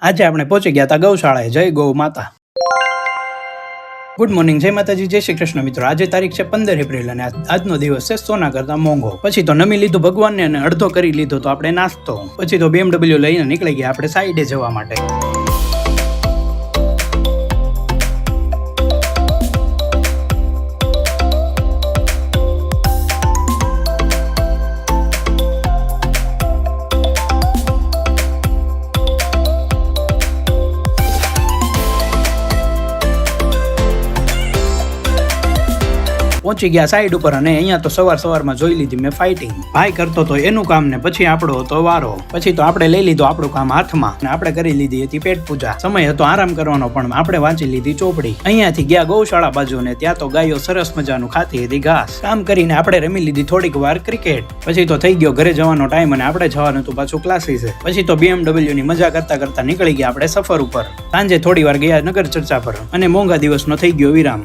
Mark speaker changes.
Speaker 1: આજે આપણે પહોંચી ગયા હતા ગૌશાળાએ. જય ગૌ માતા. ગુડ મોર્નિંગ, જય માતાજી, જય શ્રી કૃષ્ણ મિત્રો. આજે તારીખ છે 15 એપ્રિલ અને આજનો દિવસ છે સોના કરતા મોંઘો. પછી તો નમી લીધું ભગવાનને અને અડધો કરી લીધો તો આપણે નાસ્તો. પછી તો BMW લઈને નીકળી ગયા આપણે સાઈડે જવા માટે. પહોંચી ગયા સાઈડ ઉપર અને અહીંયા તો સવારમાં જોઈ લીધી મેં ફાઇટિંગ. ભાઈ કરતો તો એનું કામ ને પછી આપણો હતો વારો. પછી તો આપણે લઈ લીધું આપણું કામ હાથમાં અને આપણે કરી લીધી હતી પેટ પૂજા. સમય હતો આરામ કરવાનો પણ આપણે વાંચી લીધી ચોપડી. અહીંયાથી ગયા ગૌશાળા બાજુ ને ત્યાં તો ગાયો સરસ મજાનું ખાતી હતી ઘાસ. કામ કરીને આપણે રમી લીધી થોડીક વાર ક્રિકેટ. પછી તો થઈ ગયો ઘરે જવાનો ટાઈમ અને આપણે જવાનું હતું પાછું ક્લાસીસે. પછી તો BMW ની મજા કરતા નીકળી ગયા આપણે સફર ઉપર. સાંજે થોડી વાર ગયા નગર ચર્ચા પર અને મોંઘા દિવસનો થઈ ગયો વિરામ.